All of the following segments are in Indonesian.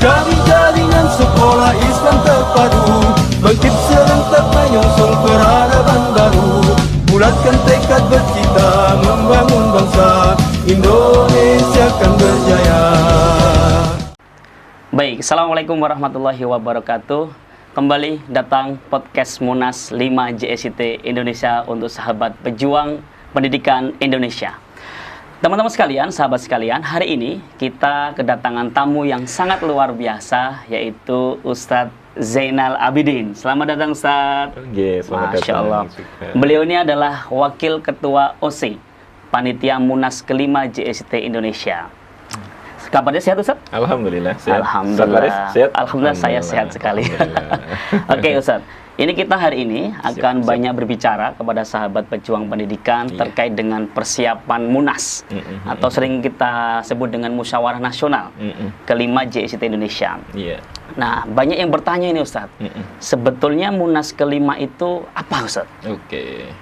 Dari jaringan sekolah Islam terpadu, bangkit serentak menyongsong peradaban baru. Bulatkan tekad bercita membangun bangsa, Indonesia akan berjaya. Baik, Assalamualaikum warahmatullahi wabarakatuh. Kembali datang podcast Munas 5 JSIT Indonesia untuk sahabat pejuang pendidikan Indonesia. Teman-teman sekalian, sahabat sekalian, hari ini kita kedatangan tamu yang sangat luar biasa, yaitu Ustadz Zainal Abidin. Selamat datang, Ustadz. Selamat Masya datang. Allah. Beliau ini adalah Wakil Ketua OC, Panitia Munas ke-5 JSIT Indonesia. Kabarnya sehat, Ustadz? Alhamdulillah sehat. Alhamdulillah. Sehat? Alhamdulillah saya sehat sekali. Oke, Ustadz. Ini kita hari ini akan banyak berbicara kepada sahabat pejuang pendidikan terkait dengan persiapan Munas atau sering kita sebut dengan Musyawarah Nasional ke-5 JSIT Indonesia. Nah, banyak yang bertanya ini, Ustadz. Sebetulnya Munas ke-5 itu apa, Ustadz? Oke.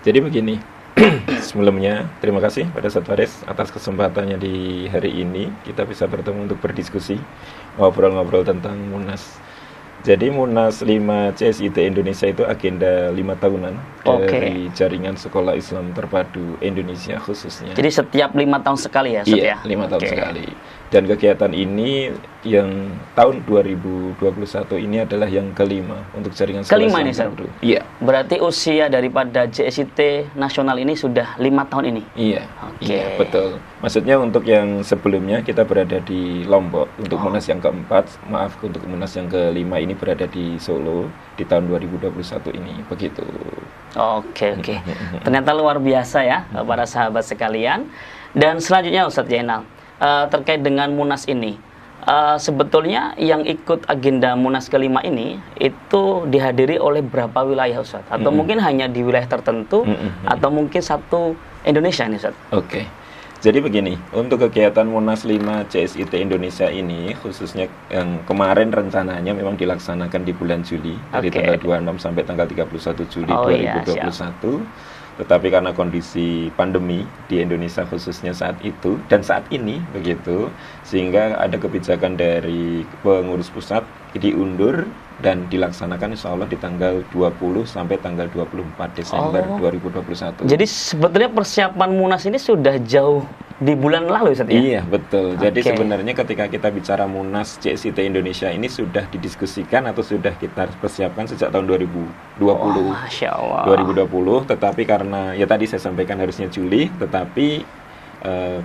Jadi begini. Sebelumnya terima kasih pada Ustadz Faris atas kesempatannya di hari ini kita bisa bertemu untuk berdiskusi, ngobrol-ngobrol tentang Munas. Jadi Munas 5 JSIT Indonesia itu agenda 5 tahunan dari Jaringan Sekolah Islam Terpadu Indonesia khususnya. Jadi setiap 5 tahun sekali ya, Ustadz? Iya, 5 tahun sekali. Dan kegiatan ini yang tahun 2021 ini adalah yang kelima untuk Jaringan Sekolah kelima Islam ini, Terpadu. Iya. Berarti usia daripada JSIT nasional ini sudah 5 tahun ini? Iya, iya betul. Maksudnya untuk yang sebelumnya kita berada di Lombok, untuk Munas yang keempat, maaf untuk Munas yang kelima ini berada di Solo di tahun 2021 ini, begitu. Oke. Ternyata luar biasa ya para sahabat sekalian. Dan selanjutnya Ustadz Zainal, terkait dengan Munas ini, sebetulnya yang ikut agenda Munas ke-5 ini itu dihadiri oleh berapa wilayah, Ustadz? Atau mungkin hanya di wilayah tertentu atau mungkin satu Indonesia nih, Ustadz? Oke. Jadi begini, untuk kegiatan Munas 5 JSIT Indonesia ini, khususnya yang kemarin rencananya memang dilaksanakan di bulan Juli, dari tanggal 26 sampai tanggal 31 Juli 2021. Tetapi karena kondisi pandemi di Indonesia khususnya saat itu, dan saat ini begitu, sehingga ada kebijakan dari pengurus pusat diundur dan dilaksanakan insya Allah di tanggal 20 sampai tanggal 24 Desember 2021. Jadi sebetulnya persiapan Munas ini sudah jauh di bulan lalu, Ustadz, ya? Iya, betul. Jadi sebenarnya ketika kita bicara Munas JSIT Indonesia ini sudah didiskusikan atau sudah kita persiapkan sejak tahun 2020. Masya Allah. 2020, tetapi karena, ya tadi saya sampaikan harusnya Juli, tetapi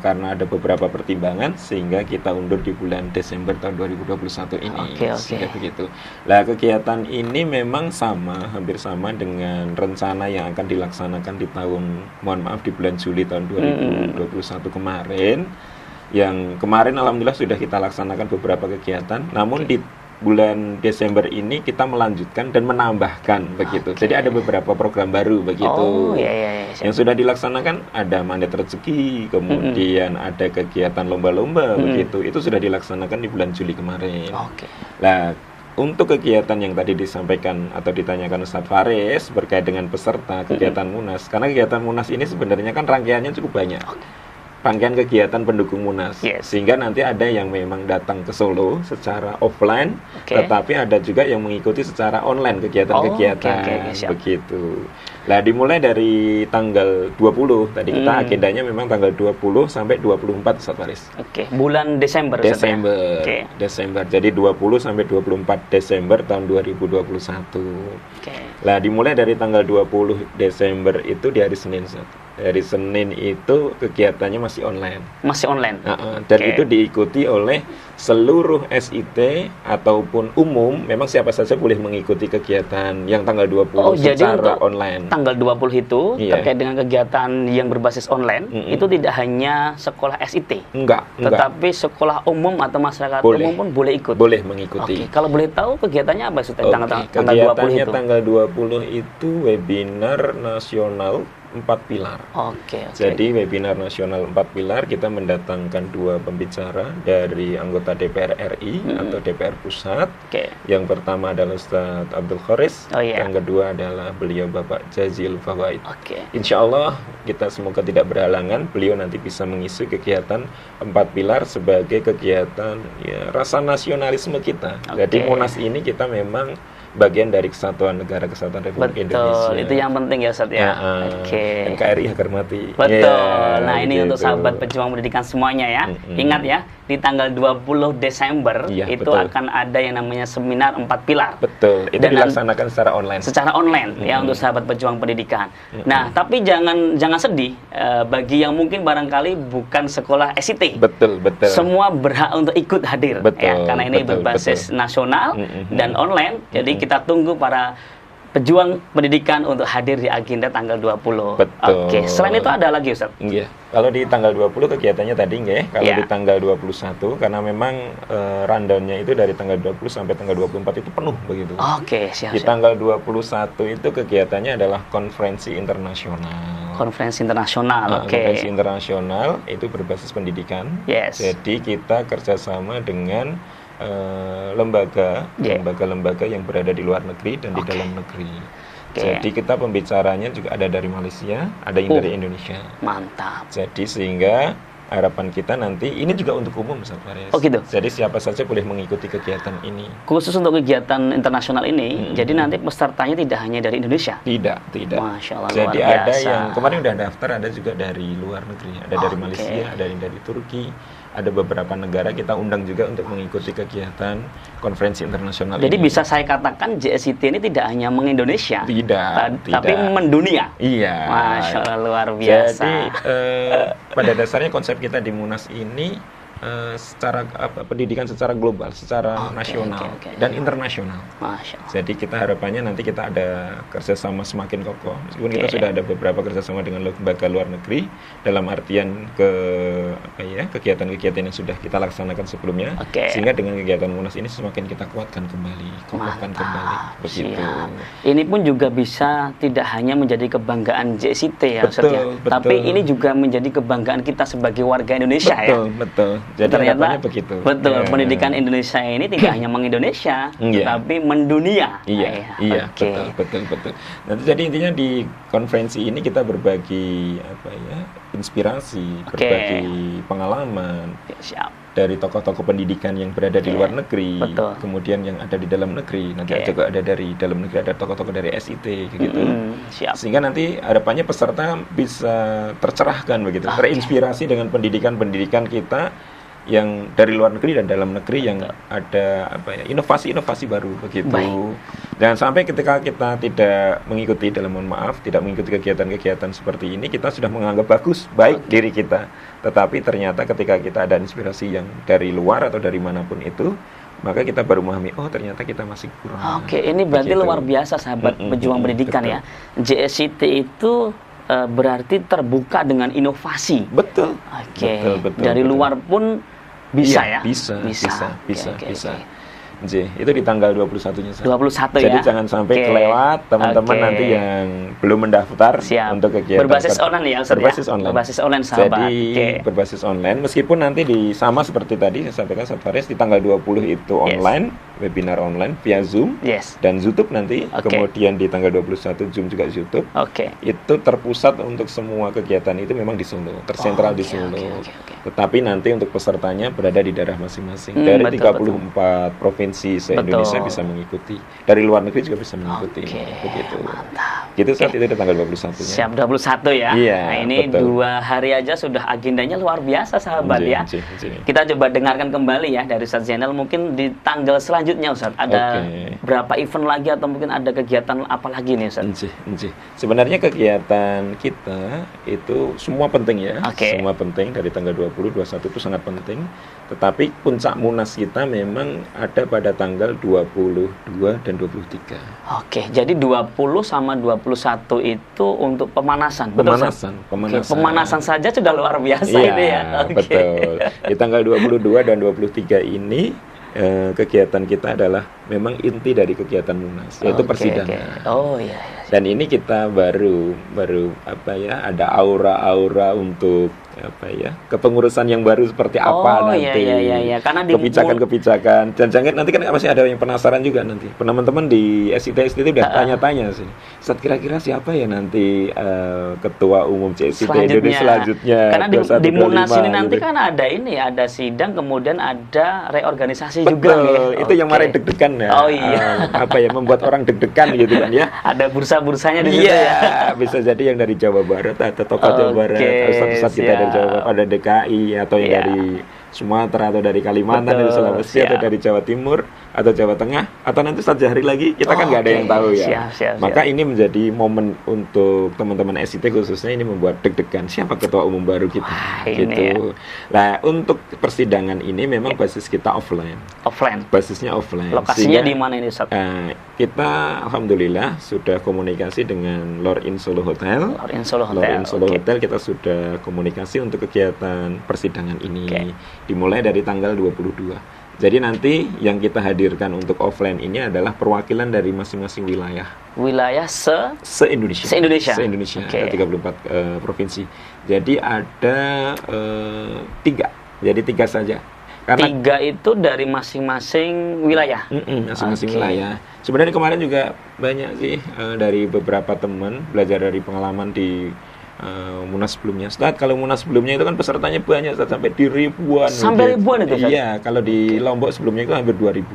karena ada beberapa pertimbangan sehingga kita undur di bulan Desember tahun 2021 ini. Sehingga begitu. Nah, kegiatan ini memang sama, hampir sama dengan rencana yang akan dilaksanakan di tahun, mohon maaf, di bulan Juli tahun 2021 kemarin. Yang kemarin alhamdulillah sudah kita laksanakan beberapa kegiatan, namun di bulan Desember ini kita melanjutkan dan menambahkan begitu. Jadi ada beberapa program baru begitu. Yang sudah dilaksanakan ada mandat rezeki, kemudian ada kegiatan lomba-lomba begitu. Itu sudah dilaksanakan di bulan Juli kemarin. Nah, untuk kegiatan yang tadi disampaikan atau ditanyakan Ustadz Faris berkait dengan peserta kegiatan Munas, karena kegiatan Munas ini sebenarnya kan rangkaiannya cukup banyak. Rangkaian kegiatan pendukung Munas, sehingga nanti ada yang memang datang ke Solo secara offline, tetapi ada juga yang mengikuti secara online kegiatan-kegiatan begitu. Nah, dimulai dari tanggal 20 tadi kita agendanya memang tanggal 20 sampai 24 Ustadz Faris. Bulan Desember. Desember. Jadi 20 sampai 24 Desember tahun 2021. Nah, dimulai dari tanggal 20 Desember itu di hari Senin, Ustadz. Dari Senin itu kegiatannya masih online. Dan itu diikuti oleh seluruh SIT ataupun umum. Memang siapa saja boleh mengikuti kegiatan yang tanggal 20 secara online. Tanggal 20 itu terkait dengan kegiatan yang berbasis online, itu tidak hanya sekolah SIT. Enggak. Tetapi sekolah umum atau masyarakat umum pun boleh ikut. Boleh mengikuti. Kalau boleh tahu kegiatannya apa, tanggal 20 itu? Tanggal 20 itu webinar nasional 4 pilar. Oke. Jadi webinar nasional 4 pilar, kita mendatangkan 2 pembicara dari anggota DPR RI atau DPR Pusat. Yang pertama adalah Ustadz Abdul Khoris, yang kedua adalah beliau Bapak Jazil Fawaid. Insya Allah kita semoga tidak berhalangan, beliau nanti bisa mengisi kegiatan 4 pilar sebagai kegiatan ya, rasa nasionalisme kita. Jadi Munas ini kita memang bagian dari kesatuan negara kesatuan Republik Indonesia. Betul, itu yang penting ya Ustadz ya. NKRI harga mati. Betul. Nah ini untuk sahabat pejuang pendidikan semuanya ya. Ingat ya, di tanggal 20 Desember itu akan ada yang namanya seminar 4 pilar. Betul. Itu dilaksanakan secara online. Secara online ya untuk sahabat pejuang pendidikan. Nah tapi jangan sedih bagi yang mungkin barangkali bukan sekolah SIT. Betul. Semua berhak untuk ikut hadir ya, karena ini berbasis nasional dan online. Jadi kita tunggu para pejuang pendidikan untuk hadir di agenda tanggal 20. Betul. Selain itu ada lagi Ustaz? Iya. Kalau di tanggal 20 kegiatannya tadi nggih. Kalau di tanggal 21 karena memang rundown-nya itu dari tanggal 20 sampai tanggal 24 itu penuh begitu. Siap. Di tanggal 21 itu kegiatannya adalah konferensi internasional. Konferensi internasional. Konferensi internasional itu berbasis pendidikan. Jadi kita kerjasama dengan lembaga-lembaga yang berada di luar negeri dan di dalam negeri. Jadi kita pembicaranya juga ada dari Malaysia, ada yang dari Indonesia. Mantap. Jadi sehingga harapan kita nanti ini juga untuk umum, Ustaz Faris. Gitu. Jadi siapa saja boleh mengikuti kegiatan ini. Khusus untuk kegiatan internasional ini, jadi nanti pesertanya tidak hanya dari Indonesia. Tidak. Masya Allah. Jadi ada yang kemarin udah daftar, ada juga dari luar negeri, ada dari Malaysia, ada yang dari Turki. Ada beberapa negara kita undang juga untuk mengikuti kegiatan konferensi internasional. Jadi bisa saya katakan JSIT ini tidak hanya mengindonesia, tapi mendunia. Iya. Masya Allah, luar biasa. Jadi pada dasarnya konsep kita di Munas ini secara pendidikan secara global, secara nasional dan internasional. Masya Allah. Jadi kita harapannya nanti kita ada kerjasama semakin kokoh. Meskipun kita sudah ada beberapa kerjasama dengan lembaga luar negeri dalam artian kegiatan-kegiatan yang sudah kita laksanakan sebelumnya, sehingga dengan kegiatan Munas ini semakin kita kuatkan kembali, kokohkan kembali. Begitu. Ini pun juga bisa tidak hanya menjadi kebanggaan JSIT ya, betul. Tapi ini juga menjadi kebanggaan kita sebagai warga Indonesia Betul. Jadi ternyata begitu. Betul, pendidikan Indonesia ini tidak hanya mengindonesia, tapi mendunia. Iya, betul. Nanti jadi intinya di konferensi ini kita berbagi inspirasi, berbagi pengalaman. Dari tokoh-tokoh pendidikan yang berada di luar negeri, kemudian yang ada di dalam negeri, nanti juga ada dari dalam negeri, ada tokoh-tokoh dari SIT gitu. Sehingga nanti harapannya peserta bisa tercerahkan begitu, terinspirasi dengan pendidikan-pendidikan kita yang dari luar negeri dan dalam negeri yang ada inovasi-inovasi baru begitu. Jangan sampai ketika kita tidak mengikuti, tidak mengikuti kegiatan-kegiatan seperti ini, kita sudah menganggap baik diri kita. Tetapi ternyata ketika kita ada inspirasi yang dari luar atau dari manapun itu, maka kita baru memahami, ternyata kita masih kurang. Ini berarti luar biasa sahabat pejuang pendidikan ya. JSIT itu berarti terbuka dengan inovasi. Betul. Dari luar pun bisa ya? Bisa. Itu di tanggal 21-nya. 21 Jadi jangan sampai kelewat teman-teman nanti yang belum mendaftar untuk kegiatan. Berbasis online ya, Ustaz? Berbasis online sahabat. Jadi berbasis online, meskipun nanti sama seperti tadi saya sampaikan Ustaz Faris, di tanggal 20 itu online, webinar online via Zoom dan YouTube nanti. Kemudian di tanggal 21 Zoom juga YouTube. Itu terpusat untuk semua kegiatan itu memang di Solo, tersentral di Solo. Tetapi nanti untuk pesertanya berada di daerah masing-masing. Dari 34 provinsi se-Indonesia bisa mengikuti. Dari luar negeri juga bisa mengikuti. Begitu. Mantap. Gitu saat itu di tanggal 21-nya. Siap, 21 ya. Nah, ini 2 hari aja sudah agendanya luar biasa sahabat ya. Kita coba dengarkan kembali ya dari Ustaz Zainal, mungkin di tanggal selanjutnya Ustaz ada berapa event lagi atau mungkin ada kegiatan apa lagi nih Ustaz? Sebenarnya kegiatan kita itu semua penting ya. Semua penting dari tanggal 20, 21 itu sangat penting. Tetapi puncak Munas kita memang ada pada tanggal 22 dan 23. Jadi 20 sama 21 itu untuk pemanasan. Pemanasan saja sudah luar biasa ini ya. Betul. Di tanggal 22 dan 23 ini kegiatan kita adalah memang inti dari kegiatan Munas, yaitu persidangan. Oh iya. Dan ini kita baru ada aura-aura untuk kepengurusan yang baru seperti apa nanti. Iya. Karena kebijakan. Dan jangan nanti kan masih ada yang penasaran juga nanti. Teman-teman di SIT itu udah tanya-tanya sih. Ustaz, kira-kira siapa ya nanti ketua umum CSIT Indonesia selanjutnya? Karena di Munas ini nanti kan ada sidang, kemudian ada reorganisasi juga. Betul, itu yang kemarin deg-degan ya. Oh iya. Membuat orang deg-degan gitu kan ya. Ada bursa-bursanya di situ ya. Bisa jadi yang dari Jawa Barat atau tokoh Jawa Barat, Ustaz kita dari Jawa Barat, ada DKI atau yang dari Sumatera atau dari Kalimantan, dari Sulawesi atau dari Jawa Timur atau Jawa Tengah atau nanti saja hari lagi kita kan nggak ada yang tahu ya. Maka ini menjadi momen untuk teman-teman SIT khususnya, ini membuat deg-degan siapa ketua umum baru kita gitu. Nah, untuk persidangan ini memang basis kita offline. Basisnya offline. Lokasinya di mana ini, Ustaz? Kita alhamdulillah sudah komunikasi dengan Lor'in Solo Hotel. Lor'in Solo Hotel kita sudah komunikasi untuk kegiatan persidangan ini. Dimulai dari tanggal 22. Jadi nanti yang kita hadirkan untuk offline ini adalah perwakilan dari masing-masing wilayah. Wilayah se-Indonesia. Se-Indonesia. Ada 34 provinsi. Jadi ada 3. Jadi 3 saja. Karena 3 itu dari masing-masing wilayah. Masing-masing wilayah. Sebenarnya kemarin juga banyak sih dari beberapa teman belajar dari pengalaman di Munas sebelumnya. Ustaz, kalau Munas sebelumnya itu kan pesertanya banyak, Ustaz, sampai di ribuan. Sampai ribuan itu, Ustaz? Iya, kalau di Lombok sebelumnya itu hampir 2000.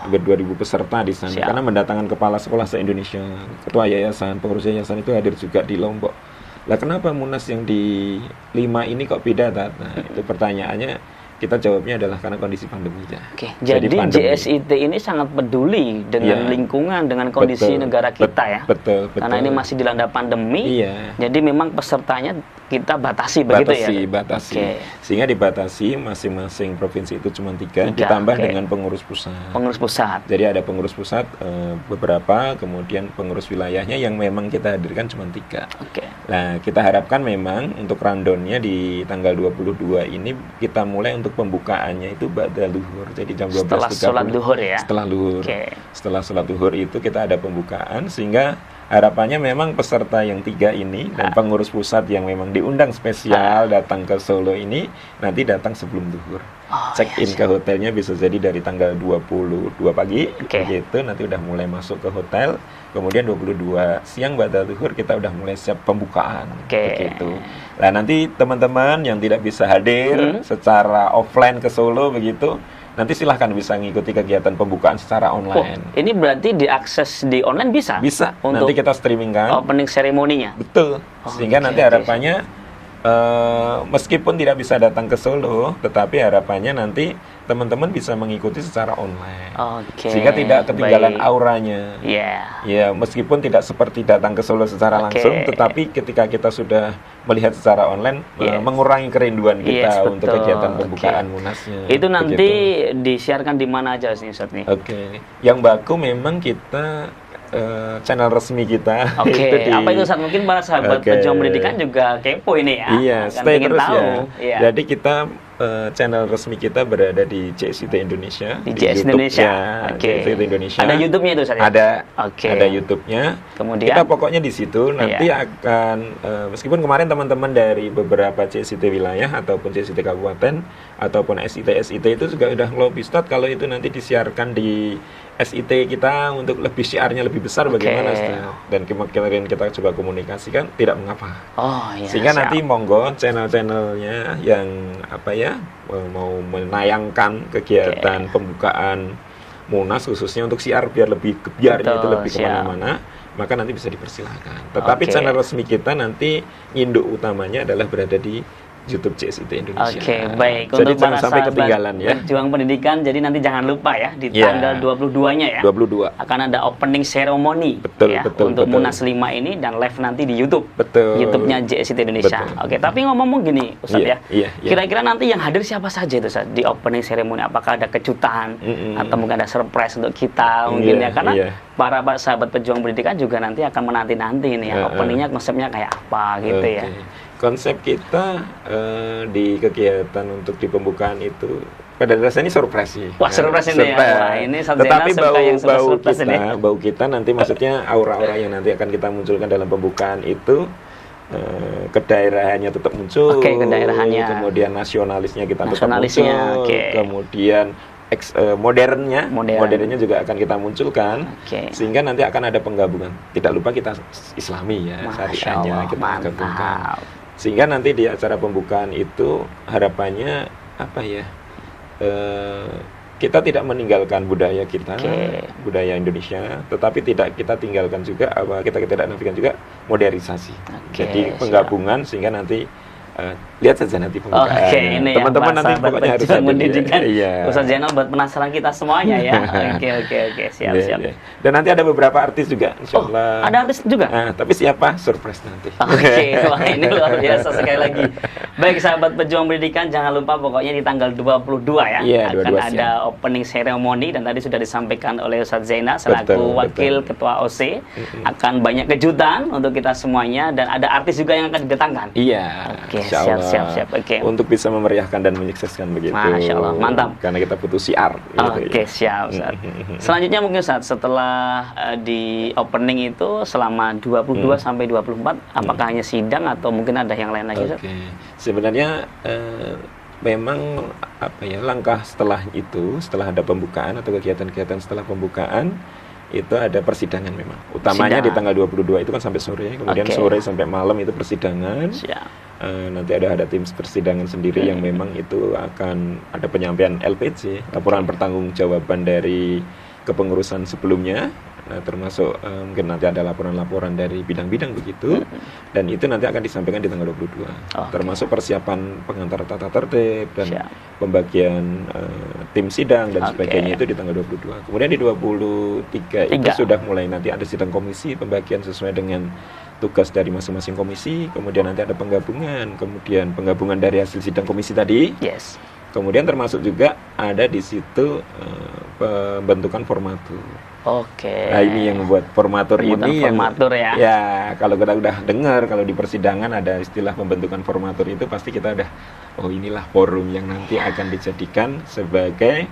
Hampir 2000 peserta di sana. Karena mendatangkan kepala sekolah se-Indonesia, ketua yayasan, pengurus yayasan itu hadir juga di Lombok. Lah kenapa Munas yang di 5 ini kok beda, Tat? Nah, itu pertanyaannya. Kita jawabnya adalah karena kondisi pandemi ya. Jadi JSIT ini sangat peduli dengan lingkungan, dengan kondisi negara kita ya. Betul. Karena ini masih dilanda pandemi. Jadi memang pesertanya kita batasi begitu ya. Batasi. Sehingga dibatasi masing-masing provinsi itu cuma 3 ditambah dengan pengurus pusat. Jadi ada pengurus pusat beberapa, kemudian pengurus wilayahnya yang memang kita hadirkan cuma 3. Nah, kita harapkan memang untuk rundownnya di tanggal 22 ini kita mulai untuk pembukaannya itu ba'da zuhur. Jadi jam 12.30 setelah sholat zuhur ya. Setelah sholat zuhur itu kita ada pembukaan, sehingga harapannya memang peserta yang 3 ini dan pengurus pusat yang memang diundang spesial datang ke Solo ini nanti datang sebelum zuhur. Check-in ke hotelnya bisa jadi dari tanggal 22 pagi gitu, nanti udah mulai masuk ke hotel. Kemudian 22 siang ba'da zuhur kita udah mulai siap pembukaan begitu. Nah, nanti teman-teman yang tidak bisa hadir secara offline ke Solo begitu, nanti silahkan bisa mengikuti kegiatan pembukaan secara online. Ini berarti diakses di online bisa? Bisa, nanti kita streaming kan. Opening ceremony-nya? Betul, sehingga nanti harapannya meskipun tidak bisa datang ke Solo, tetapi harapannya nanti teman-teman bisa mengikuti secara online. Sehingga tidak ketinggalan auranya. Ya, meskipun tidak seperti datang ke Solo secara langsung, tetapi ketika kita sudah melihat secara online, mengurangi kerinduan kita untuk kegiatan pembukaan Munasnya. Itu nanti disiarkan di mana aja sih, Ustaz nih? Yang baku memang kita channel resmi kita. Apa itu, Ustaz? Mungkin para sahabat pejuang pendidikan juga kepo ini ya. Iya, stay terus ya. Jadi kita channel resmi kita berada di CSIT Indonesia. Di CSIT Indonesia. CSIT Indonesia. Ada YouTube-nya itu, Ustaz? Ada YouTube-nya. Kemudian kita pokoknya di situ nanti akan meskipun kemarin teman-teman dari beberapa CSIT wilayah ataupun CSIT kabupaten ataupun SIT itu juga udah ngelobi, Ustaz, kalau itu nanti disiarkan di SIT kita untuk lebih syiarnya lebih besar bagaimana, dan kemarin kita coba komunikasikan tidak mengapa. Sehingga nanti monggo channel-channelnya yang mau menayangkan kegiatan pembukaan Munas khususnya untuk syiar biar biarnya itu lebih kemana-mana, maka nanti bisa dipersilahkan. Tetapi channel resmi kita nanti induk utamanya adalah berada di YouTube CSIT Indonesia. Baik. Jadi untuk jangan sampai ketinggalan ya. Pejuang pendidikan, jadi nanti jangan lupa ya di tanggal 22-nya ya. 22. Akan ada opening ceremony untuk Munas 5 ini dan live nanti di YouTube. YouTube-nya CSIT Indonesia. Tapi ngomong gini, Ustaz Kira-kira nanti yang hadir siapa saja itu, Ustaz, di opening ceremony? Apakah ada kejutan atau mungkin ada surprise untuk kita mungkin ya? Karena para sahabat pejuang pendidikan juga nanti akan menanti-nanti ini ya. Openingnya konsepnya kayak apa gitu ya. Konsep kita di kegiatan untuk di pembukaan itu pada dasarnya ini surprise sih. Wah, surprise ini ya. Wah, ini tetapi bau kita nanti maksudnya aura-aura yang nanti akan kita munculkan dalam pembukaan itu kedaerahannya tetap muncul. Oke, kedaerahannya. Kemudian nasionalisnya kita tetap muncul. Kemudian modernnya juga akan kita munculkan. Sehingga nanti akan ada penggabungan. Tidak lupa kita Islami ya, syariahnya kita gabungkan. Sehingga nanti di acara pembukaan itu harapannya apa ya? Kita tidak meninggalkan budaya kita, budaya Indonesia, tetapi tidak kita tinggalkan juga, kita tidak nafikan juga modernisasi. Jadi penggabungan sehingga nanti lihat saja nanti pembukaan. Teman-teman nanti pokoknya harus ada mendidikan. Ustaz Zainal buat penasaran kita semuanya ya. Oke, siap. Dan nanti ada beberapa artis juga, insyaallah. Ada artis juga? Tapi siapa? Surprise nanti. Wah ini luar biasa sekali lagi. Baik sahabat pejuang pendidikan, jangan lupa pokoknya di tanggal 22 ya, akan ada opening ceremony dan tadi sudah disampaikan oleh Ustaz Zainal selaku wakil ketua OC. Akan banyak kejutan untuk kita semuanya dan ada artis juga yang akan didatangkan. Iya. Siap. Untuk bisa memeriahkan dan menyukseskan begitu. Masya Allah, mantap. Karena kita butuh siar. Siap. Selanjutnya mungkin Ustaz, setelah di opening itu selama 22 sampai 24, apakah hanya sidang atau mungkin ada yang lain lagi Ustaz? Sebenarnya memang langkah setelah itu, setelah ada pembukaan atau kegiatan-kegiatan setelah pembukaan itu ada persidangan memang. Utamanya di tanggal 22 itu kan sampai sore, kemudian sore sampai malam itu persidangan. Nanti ada tim persidangan sendiri yang memang itu akan ada penyampaian LPC, laporan pertanggungjawaban dari kepengurusan sebelumnya. Termasuk mungkin nanti ada laporan-laporan dari bidang-bidang begitu. Dan itu nanti akan disampaikan di tanggal 22. Termasuk persiapan pengantar tata tertib dan pembagian tim sidang dan sebagainya itu di tanggal 22. Kemudian di 23 itu sudah mulai nanti ada sidang komisi, pembagian sesuai dengan tugas dari masing-masing komisi. Kemudian nanti ada penggabungan, kemudian penggabungan dari hasil sidang komisi tadi. Kemudian termasuk juga ada di situ pembentukan formatur. Nah ini yang membuat formatur ini ya kalau kita udah dengar kalau di persidangan ada istilah pembentukan formatur itu pasti kita udah inilah forum yang nanti akan dijadikan sebagai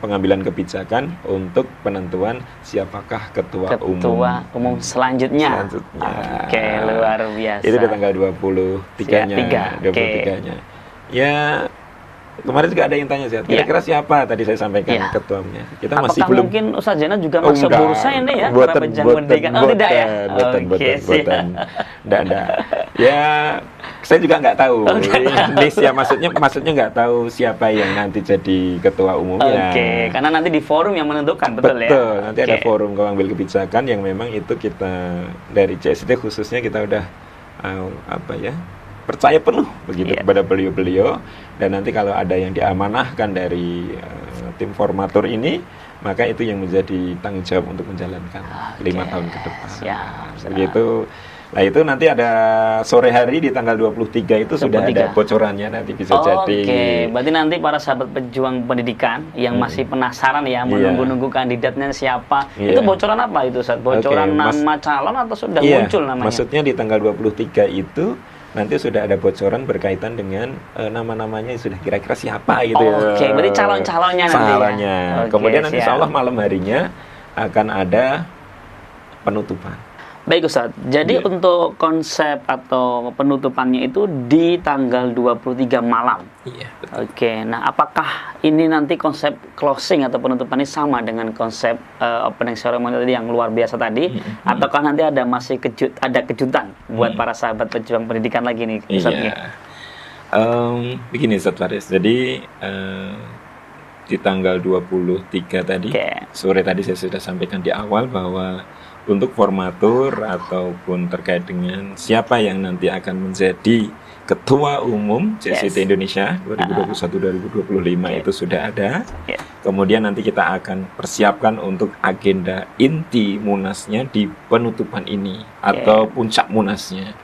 pengambilan kebijakan untuk penentuan siapakah ketua umum selanjutnya. Luar biasa. Itu di tanggal 23-nya. Ya, kemarin juga ada yang tanya kira-kira siapa tadi saya sampaikan ketuanya. Kita masih belum. Mungkin Ustaz Zainal juga masuk bursa ini ya para pejuang pendidikan. Tidak ya. Enggak. Ya, saya juga nggak tahu. Maksudnya nggak tahu siapa yang nanti jadi ketua umumnya. Karena nanti di forum yang menentukan, betul ya. Betul. Nanti ada forum pengambil kebijakan yang memang itu kita dari CSD khususnya kita udah percaya penuh begitu kepada beliau-beliau, dan nanti kalau ada yang diamanahkan dari tim formatur ini, maka itu yang menjadi tanggung jawab untuk menjalankan 5 tahun ke depan. Begitu. Nah itu nanti ada sore hari di tanggal 23 itu sudah ada bocorannya, nanti bisa jadi. Berarti nanti para sahabat pejuang pendidikan yang masih penasaran ya, menunggu-nunggu kandidatnya siapa, itu bocoran apa itu Ustaz? Bocoran nama calon atau sudah muncul namanya? Maksudnya di tanggal 23 itu nanti sudah ada bocoran berkaitan dengan nama-namanya sudah kira-kira siapa gitu. Berarti calon-calonnya nanti ya? Kemudian nanti insya Allah malam harinya akan ada penutupan. Baik Ustaz, jadi untuk konsep atau penutupannya itu di tanggal 23 malam. Nah apakah ini nanti konsep closing atau penutupannya sama dengan konsep opening ceremony tadi yang luar biasa tadi, ataukah nanti ada kejutan buat para sahabat pejuang pendidikan lagi nih Ustaz? Begini Ustaz Faris, jadi di tanggal 23 tadi sore tadi saya sudah sampaikan di awal bahwa untuk formatur ataupun terkait dengan siapa yang nanti akan menjadi ketua umum CSIT Indonesia 2021-2025 itu sudah ada. Kemudian nanti kita akan persiapkan untuk agenda inti munasnya di penutupan ini atau puncak munasnya.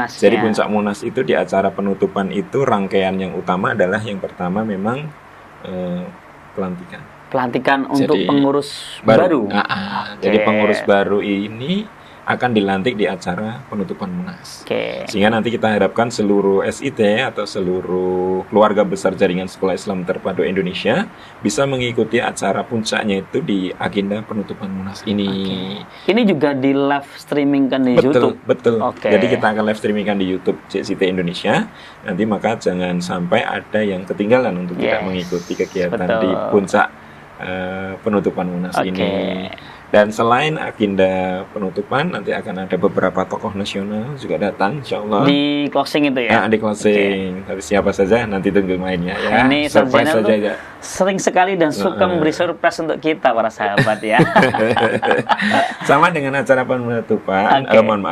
Jadi puncak munas itu di acara penutupan itu rangkaian yang utama adalah yang pertama memang pelantikan untuk pengurus baru. Jadi pengurus baru ini akan dilantik di acara penutupan Munas. Oke. Sehingga nanti kita harapkan seluruh SIT atau seluruh keluarga besar jaringan sekolah Islam terpadu Indonesia bisa mengikuti acara puncaknya itu di agenda penutupan Munas ini. Ini juga di live streaming kan di YouTube. Betul. Oke. Jadi kita akan live streamingkan di YouTube JSIT Indonesia. Nanti maka jangan sampai ada yang ketinggalan untuk tidak mengikuti kegiatan di puncak penutupan Munas ini. Dan selain agenda penutupan, nanti akan ada beberapa tokoh nasional juga datang, insya Allah. Di closing itu ya? Di closing. Tapi siapa saja, nanti tunggu mainnya ya. Ini surprise saja ya. Sering sekali dan suka memberi surprise untuk kita, para sahabat ya. Sama dengan acara penutupan,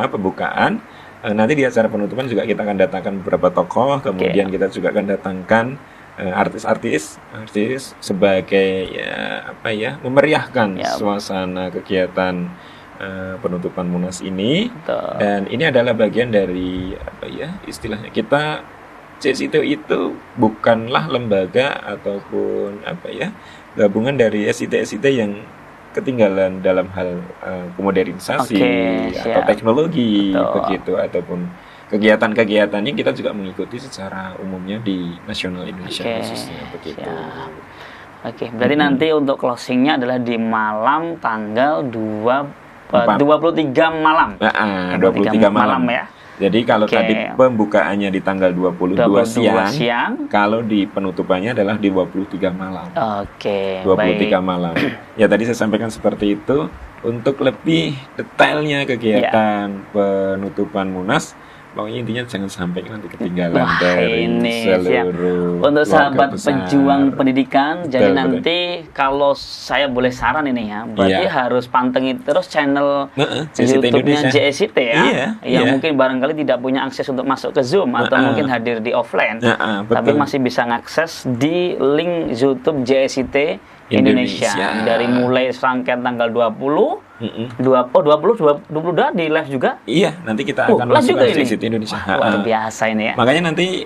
pembukaan. Nanti di acara penutupan juga kita akan datangkan beberapa tokoh, kemudian kita juga akan datangkan artis sebagai memeriahkan suasana kegiatan penutupan Munas ini. Betul. Dan ini adalah bagian dari istilahnya kita JSIT itu bukanlah lembaga ataupun gabungan dari SIT yang ketinggalan dalam hal modernisasi atau teknologi begitu, ataupun kegiatan-kegiatan ini kita juga mengikuti secara umumnya di nasional Indonesia khususnya begitu. Berarti nanti untuk closingnya adalah di malam tanggal 23 malam. 23 malam ya. Jadi kalau tadi pembukaannya di tanggal 22 siang, kalau di penutupannya adalah di 23 malam. 23 malam. Ya tadi saya sampaikan seperti itu. Untuk lebih detailnya kegiatan penutupan Munas, pokoknya intinya jangan sampai nanti ketinggalan dari seluruh untuk sahabat pejuang pendidikan. Jadi nanti kalau saya boleh saran ini ya, berarti harus pantengin terus channel YouTube-nya JSIT yang mungkin barangkali tidak punya akses untuk masuk ke Zoom atau mungkin hadir di offline, tapi masih bisa mengakses di link YouTube JSIT Indonesia. Dari mulai rangkaian tanggal 22 di live juga. Iya, nanti kita akan masukkan JSIT Indonesia. Luar biasa ini ya. Makanya nanti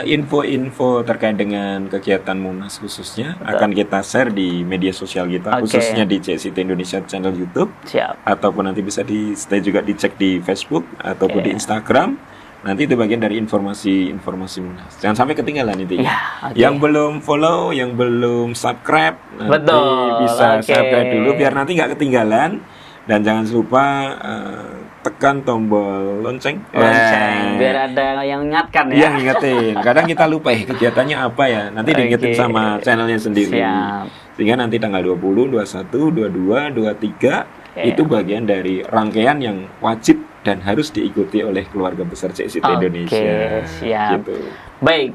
info-info terkait dengan kegiatan Munas khususnya akan kita share di media sosial kita, khususnya di JSIT Indonesia channel YouTube. Ataupun nanti bisa stay juga dicek di Facebook ataupun di Instagram. Nanti itu bagian dari informasi Munas. Jangan sampai ketinggalan itu ya. Yang belum follow, yang belum subscribe, nanti bisa subscribe dulu biar nanti nggak ketinggalan. Dan jangan lupa tekan tombol lonceng. Biar ada yang ingatkan ya. Yang ingetin. Kadang kita lupa kegiatannya apa ya. Nanti diingetin sama channelnya sendiri. Sehingga nanti tanggal 20, 21, 22, 23 itu bagian dari rangkaian yang wajib dan harus diikuti oleh keluarga besar JSIT Indonesia. Gitu. Baik,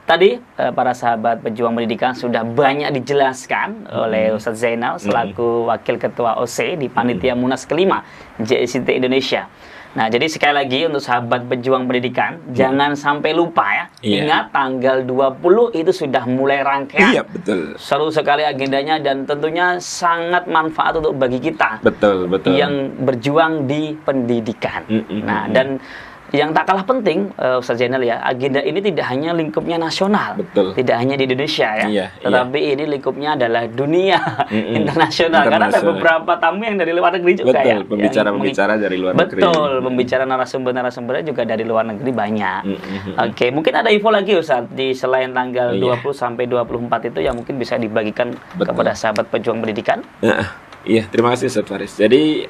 tadi para sahabat pejuang pendidikan sudah banyak dijelaskan oleh Ustadz Zainal selaku Wakil Ketua OC di Panitia Munas kelima JSIT Indonesia. Nah, jadi sekali lagi untuk sahabat pejuang pendidikan, jangan sampai lupa ya. Ingat tanggal 20 itu sudah mulai rangkaian. Iya, betul. Seru sekali agendanya dan tentunya sangat manfaat untuk bagi kita. Betul. Yang berjuang di pendidikan. Nah, dan yang tak kalah penting, Ustadz Zainal ya, agenda ini tidak hanya lingkupnya nasional, tidak hanya di Indonesia ya, tetapi ini lingkupnya adalah dunia internasional. Karena ada beberapa tamu yang dari luar negeri juga ya. Pembicara-pembicara dari luar negeri. Betul, pembicara narasumber-narasumbernya juga dari luar negeri banyak. Mungkin ada info lagi Ustadz di selain tanggal 20 sampai 24 itu yang mungkin bisa dibagikan kepada sahabat pejuang pendidikan. Iya, terima kasih Ustadz Faris. Jadi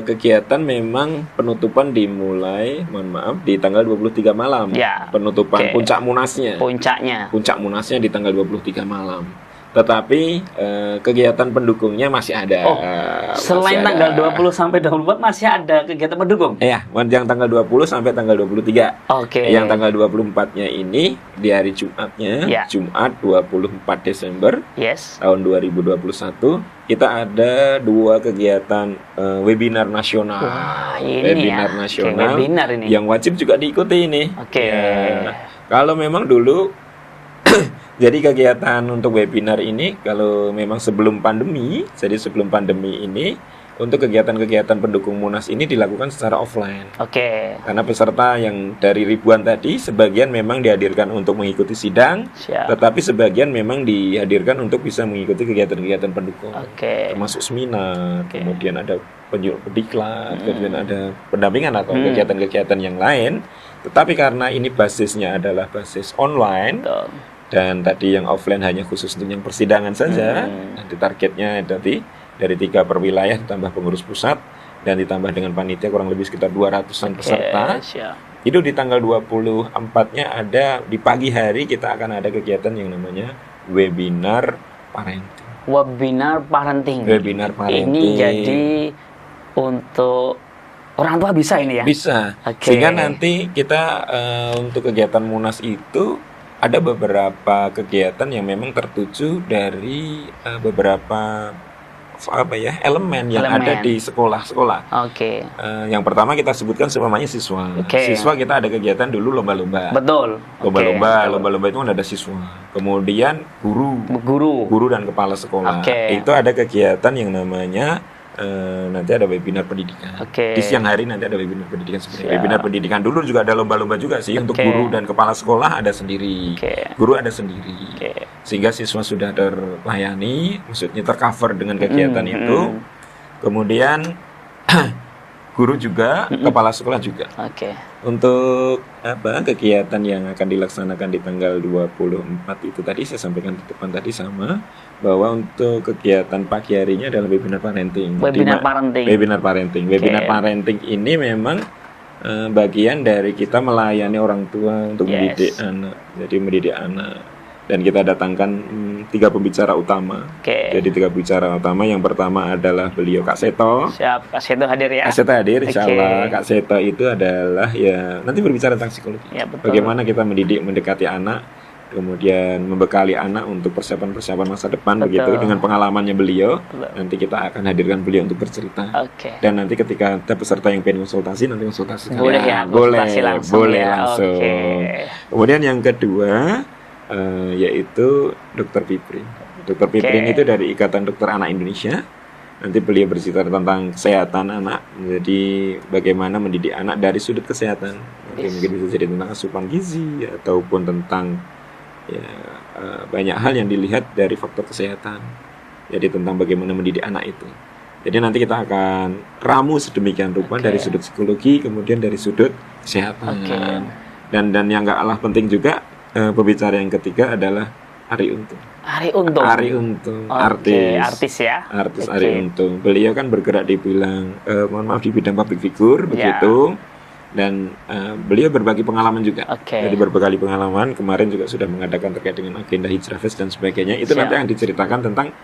kegiatan memang penutupan dimulai, di tanggal 23 malam. Penutupan puncak Munasnya. Puncak Munasnya di tanggal 23 malam. Tetapi kegiatan pendukungnya masih ada. Selain tanggal 20 sampai 24 masih ada kegiatan pendukung? Iya, yang tanggal 20 sampai tanggal 23. Yang tanggal 24-nya ini di hari Jumatnya, Jumat 24 Desember tahun 2021, kita ada 2 kegiatan webinar nasional. Webinar nasional yang wajib juga diikuti ini. Kalau memang dulu jadi kegiatan untuk webinar ini kalau memang sebelum pandemi, jadi sebelum pandemi ini untuk kegiatan-kegiatan pendukung Munas ini dilakukan secara offline. Oke. Karena peserta yang dari ribuan tadi, sebagian memang dihadirkan untuk mengikuti sidang, Siap. tetapi sebagian memang dihadirkan untuk bisa mengikuti kegiatan-kegiatan pendukung. Oke. Termasuk seminar, Oke. kemudian ada pendiklat, kemudian ada pendampingan atau kegiatan-kegiatan yang lain. Tetapi karena ini basisnya adalah basis online, Betul. dan tadi yang offline hanya khusus untuk yang persidangan saja, nanti targetnya tadi dari 3 per wilayah ditambah pengurus pusat dan ditambah dengan panitia kurang lebih sekitar 200-an peserta. Siap. Itu di tanggal 24-nya ada di pagi hari kita akan ada kegiatan yang namanya webinar parenting. Webinar parenting. Webinar parenting. Ini jadi untuk orang tua bisa ini ya? Bisa. Oke. Sehingga nanti kita untuk kegiatan Munas itu ada beberapa kegiatan yang memang tertuju dari beberapa elemen yang ada di sekolah-sekolah. Oke. Yang pertama kita sebutkan semuanya siswa. Oke. Siswa kita ada kegiatan dulu lomba-lomba. Betul. Lomba-lomba itu kan ada siswa. Kemudian guru dan kepala sekolah. Oke. Itu ada kegiatan yang namanya nanti ada webinar pendidikan. Oke. Di siang hari nanti ada webinar pendidikan sendiri. Siap. Webinar pendidikan dulu juga ada lomba-lomba juga sih. Untuk Oke. guru dan kepala sekolah ada sendiri. Oke. Guru ada sendiri. Oke. Sehingga siswa sudah terlayani, maksudnya tercover dengan kegiatan itu. Kemudian guru juga, kepala sekolah juga. Oke. Untuk kegiatan yang akan dilaksanakan di tanggal 24 itu tadi saya sampaikan di depan tadi sama, bahwa untuk kegiatan pagi harinya adalah webinar parenting. Webinar parenting. Webinar parenting. Webinar parenting ini memang bagian dari kita melayani orang tua untuk mendidik anak. Jadi mendidik anak. Dan kita datangkan 3 pembicara utama. Oke. Jadi 3 pembicara utama. Yang pertama adalah beliau Kak Seto. Siap, Kak Seto hadir ya. Kak Seto hadir, insya Allah. Oke. Kak Seto itu adalah ya nanti berbicara tentang psikologi. Ya, betul. Bagaimana kita mendekati anak, kemudian membekali anak untuk persiapan masa depan. Betul. Begitu dengan pengalamannya beliau. Betul. Nanti kita akan hadirkan beliau untuk bercerita. Oke. Dan nanti ketika ada peserta yang pengen konsultasi, nanti konsultasi. Boleh ya, konsultasi langsung boleh ya. langsung. Oke. Kemudian yang kedua yaitu Dr. Piprin. Dr. Piprin itu dari Ikatan Dokter Anak Indonesia. Nanti beliau bercerita tentang kesehatan anak. Jadi bagaimana mendidik anak dari sudut kesehatan. Nanti mungkin bisa jadi tentang asupan gizi ataupun tentang banyak hal yang dilihat dari faktor kesehatan. Jadi tentang bagaimana mendidik anak itu. Jadi nanti kita akan ramu sedemikian rupa dari sudut psikologi, kemudian dari sudut kesehatan. Dan yang nggak kalah penting juga, pembicara yang ketiga adalah Ari Untung. Ari Untung. Ari Untung, artis ya. Artis Ari Untung. Beliau kan bergerak di bidang public figure begitu. Dan beliau berbagi pengalaman juga. Jadi berbagi pengalaman, kemarin juga sudah mengadakan terkait dengan agenda Hijrah Fest dan sebagainya. Itu nanti yang diceritakan tentang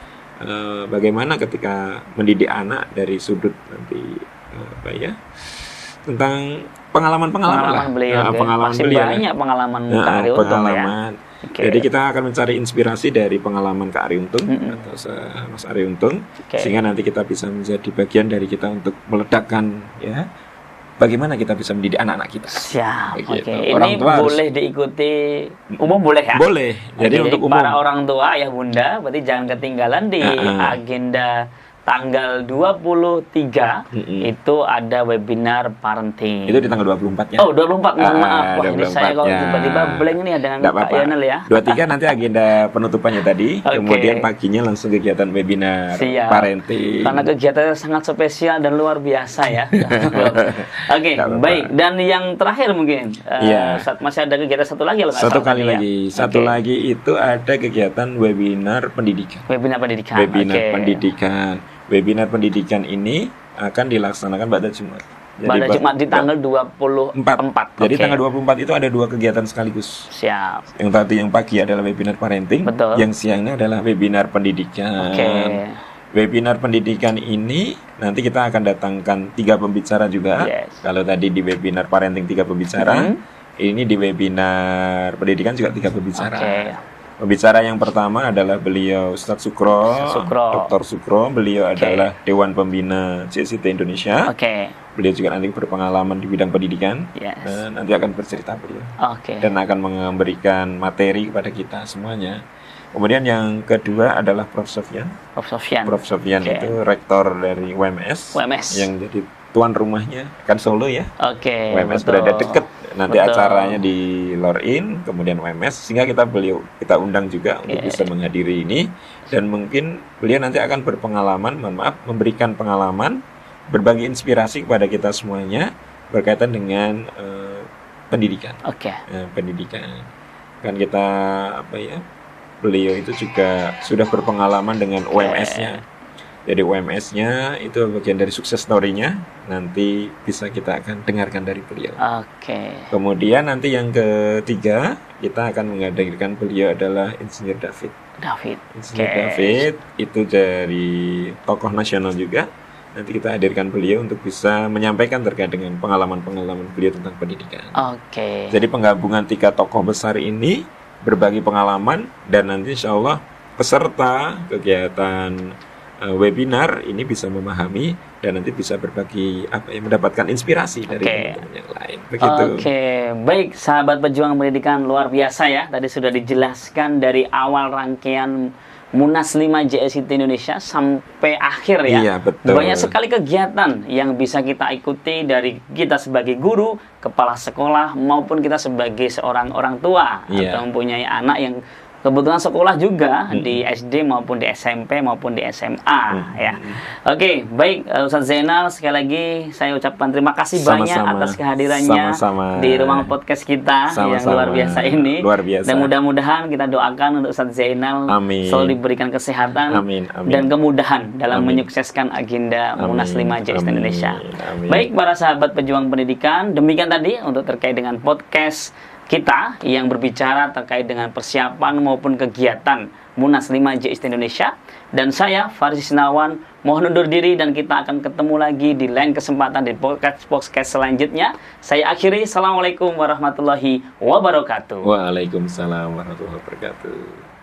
bagaimana ketika mendidik anak dari sudut nanti tentang pengalaman beliau. Pengalaman Masih beliau. banyak pengalaman Kak Ari Untung ya. Jadi kita akan mencari inspirasi dari pengalaman Kak Ari Untung atau Mas Ari Untung, sehingga nanti kita bisa menjadi bagian dari kita untuk meledakkan bagaimana kita bisa mendidik anak-anak kita. Siap. Begitu. Ini boleh diikuti umum boleh ya? Boleh. Jadi untuk umum. Para orang tua ayah bunda berarti jangan ketinggalan di agenda tanggal 23 itu ada webinar parenting. Itu di tanggal 24 ya. Oh, 24. Mohon maaf. Wah, ini saya kalau tiba-tiba blank nih dengan Kak Yonel ya. 23 nanti agenda penutupannya tadi. Kemudian paginya langsung kegiatan webinar parenting. Karena kegiatannya sangat spesial dan luar biasa ya. Oke, baik. Dan yang terakhir mungkin masih ada kegiatan satu lagi loh. Satu lagi itu ada kegiatan webinar pendidikan. Webinar pendidikan ini akan dilaksanakan pada Jumat. Pada Jumat di tanggal 24. Jadi tanggal 24 itu ada 2 kegiatan sekaligus. Siap. Yang pagi adalah webinar parenting. Betul. Yang siangnya adalah webinar pendidikan. Webinar pendidikan ini nanti kita akan datangkan 3 pembicara juga. Kalau tadi di webinar parenting 3 pembicara, ini di webinar pendidikan juga 3 pembicara. Pembicara yang pertama adalah beliau Ustadz Sukro, Dr. Sukro. Beliau adalah Dewan Pembina CSIT Indonesia. Beliau juga nanti berpengalaman di bidang pendidikan. Nanti akan bercerita beliau. Dan akan memberikan materi kepada kita semuanya. Kemudian yang kedua adalah Prof. Sofyan. Prof. Sofyan. Prof. Sofyan Oke. itu rektor dari UMS, yang jadi tuan rumahnya kan Solo ya. Oke. UMS betul. berada dekat. Nanti Betul. acaranya di Lorin, kemudian UMS, sehingga kita undang juga untuk bisa menghadiri ini, dan mungkin beliau nanti akan memberikan pengalaman, berbagi inspirasi kepada kita semuanya berkaitan dengan pendidikan. Oke. Pendidikan. Kan kita beliau itu juga sudah berpengalaman dengan UMS-nya. Jadi UMS-nya itu bagian dari sukses story-nya, nanti bisa kita akan dengarkan dari beliau. Oke. Kemudian nanti yang ketiga, kita akan menghadirkan beliau adalah Insinyur David. Insinyur David itu dari tokoh nasional juga. Nanti kita hadirkan beliau untuk bisa menyampaikan terkait dengan pengalaman-pengalaman beliau tentang pendidikan. Oke. Jadi penggabungan 3 tokoh besar ini berbagi pengalaman, dan nanti insya Allah peserta kegiatan webinar ini bisa memahami dan nanti bisa berbagi mendapatkan inspirasi dari teman-teman yang lain. Begitu. Oke, baik sahabat pejuang pendidikan, luar biasa ya. Tadi sudah dijelaskan dari awal rangkaian Munas 5 JSIT Indonesia sampai akhir ya. Iya, betul. Banyak sekali kegiatan yang bisa kita ikuti dari kita sebagai guru, kepala sekolah, maupun kita sebagai seorang orang tua atau mempunyai anak yang kebetulan sekolah juga di SD maupun di SMP maupun di SMA ya. Oke, baik Ustadz Zainal, sekali lagi saya ucapkan terima kasih banyak atas kehadirannya di ruang podcast kita yang luar biasa ini. Luar biasa. Dan mudah-mudahan kita doakan untuk Ustadz Zainal selalu diberikan kesehatan dan kemudahan dalam menyukseskan agenda Munas 5 JSIT Indonesia. Baik para sahabat pejuang pendidikan, demikian tadi untuk terkait dengan podcast kita yang berbicara terkait dengan persiapan maupun kegiatan Munas 5 JSIT Indonesia. Dan saya, Faris Sinawan, mohon undur diri dan kita akan ketemu lagi di lain kesempatan di podcast selanjutnya. Saya akhiri, Assalamualaikum warahmatullahi wabarakatuh. Waalaikumsalam warahmatullahi wabarakatuh.